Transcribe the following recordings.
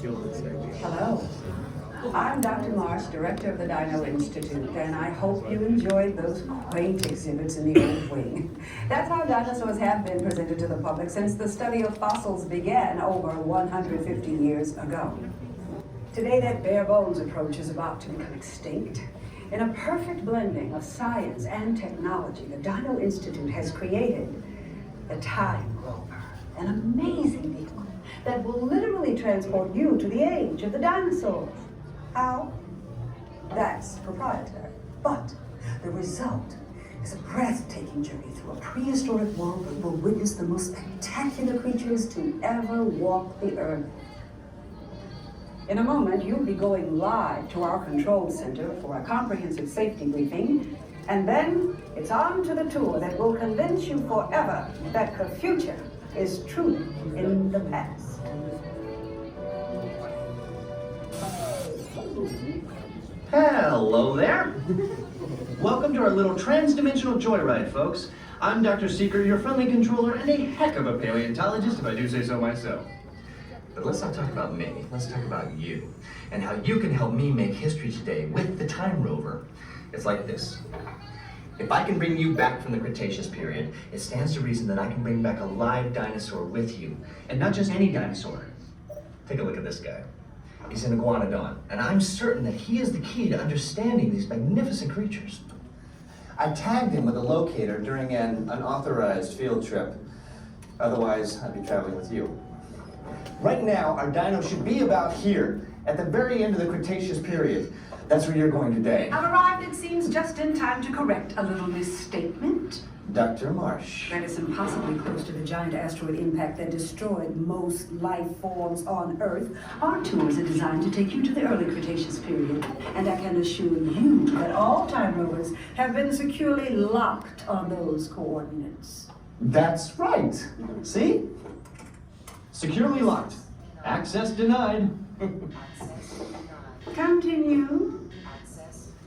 Hello. I'm Dr. Marsh, director of the Dino Institute, and I hope you enjoyed those quaint exhibits in the old wing. That's how dinosaurs have been presented to the public since the study of fossils began over 150 years ago. Today, that bare bones approach is about to become extinct. In a perfect blending of science and technology, the Dino Institute has created the Time Rover, an amazing vehicle that will literally transport you to the age of the dinosaurs. How? That's proprietary. But the result is a breathtaking journey through a prehistoric world that will witness the most spectacular creatures to ever walk the earth. In a moment, you'll be going live to our control center for a comprehensive safety briefing, and then it's on to the tour that will convince you forever that the future is truly in the past. Hello there. Welcome to our little trans-dimensional joyride, folks. I'm Dr. Seeker, your friendly controller, and a heck of a paleontologist, if I do say so myself. But let's not talk about me. Let's talk about you, and how you can help me make history today with the Time Rover. It's like this. If I can bring you back from the Cretaceous period, it stands to reason that I can bring back a live dinosaur with you. And not just any dinosaur. Take a look at this guy. He's an Iguanadon, and I'm certain that he is the key to understanding these magnificent creatures. I tagged him with a locator during an unauthorized field trip. Otherwise, I'd be traveling with you. Right now, our dino should be about here, at the very end of the Cretaceous period. That's where you're going today. I've arrived, it seems, just in time to correct a little misstatement. Dr. Marsh. That is impossibly close to the giant asteroid impact that destroyed most life forms on Earth. Our tours are designed to take you to the early Cretaceous period, and I can assure you that all Time Rovers have been securely locked on those coordinates. That's right. See? Securely locked. Access denied. Continue.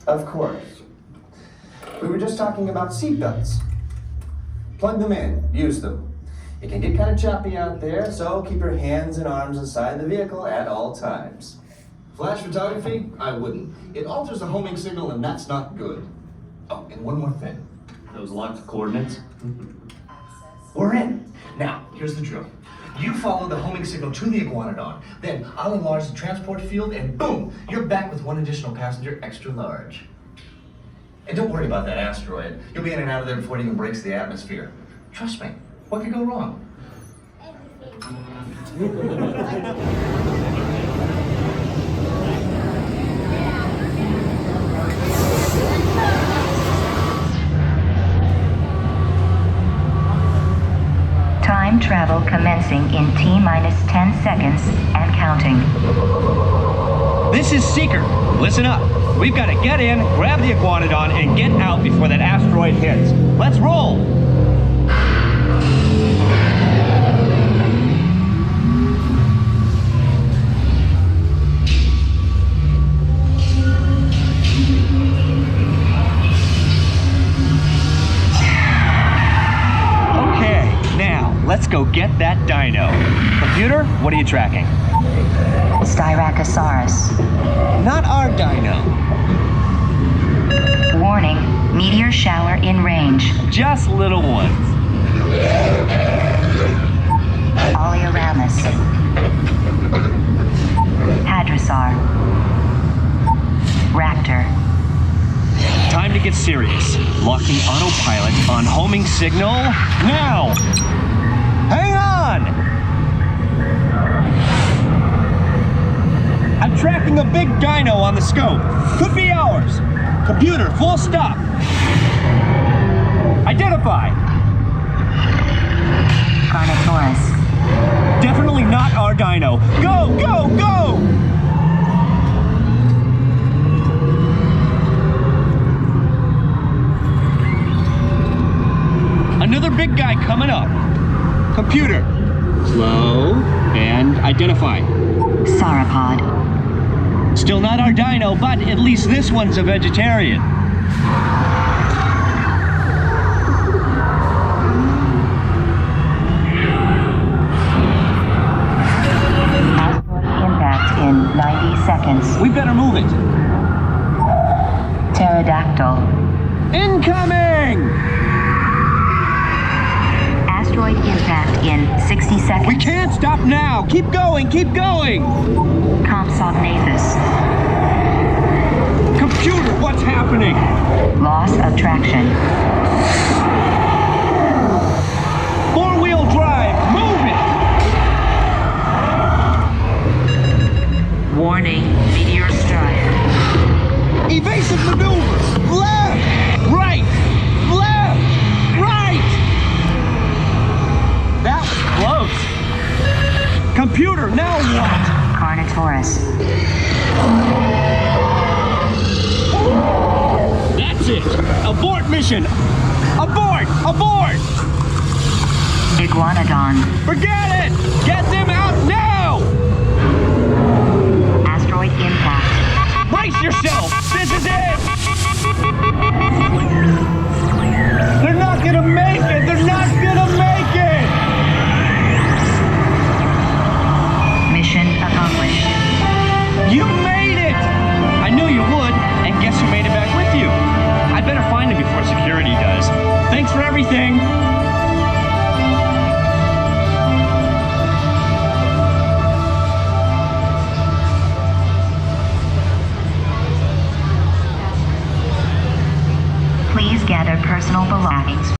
Of course. We were just talking about seatbelts. Plug them in, use them. It can get kind of choppy out there, so keep your hands and arms inside the vehicle at all times. Flash photography? I wouldn't. It alters the homing signal, and that's not good. Oh, and one more thing. Those locked coordinates? We're in. Now, here's the drill. You follow the homing signal to the Iguanadon. Then I'll enlarge the transport field, and boom, you're back with one additional passenger extra large. And don't worry about that asteroid. You'll be in and out of there before it even breaks the atmosphere. Trust me, what could go wrong? Time travel commencing in T-minus 10 seconds and counting. This is Seeker. Listen up. We've got to get in, grab the Iguanodon, and get out before that asteroid hits. Let's roll! Okay, now, let's go get that dino. Computer, what are you tracking? Styracosaurus. Not our dino. Warning, meteor shower in range. Just little ones. Oleoramus. Hadrosaur. Raptor. Time to get serious. Locking autopilot on homing signal now. Hang on! I'm tracking a big dino on the scope. Could be ours. Computer, full stop. Identify. Carnotaurus. Definitely not our dino. Go, go, go! Another big guy coming up. Computer. Slow and identify. Sauropod. Still not our dino, but at least this one's a vegetarian. Asteroid impact Incoming! Asteroid impact in 60 seconds. We can't stop now! Keep going, keep going! Compsognathus. Computer, what's happening? Loss of traction. Four-wheel drive, move it! Warning, meteor strike. Evasive maneuvers! Left! Right! Left! Right! That was close. Computer, now what? Carnotaurus. That's it! Abort mission! Abort! Abort! Iguanadon. Forget it! Get them out now! Asteroid impact. Brace yourself! This is it! They're not gonna make it! They're not gonna make it! Mission accomplished. You made it! I knew you would, and guess who made it back with you? I better find him before security does. Thanks for everything! Please gather personal belongings.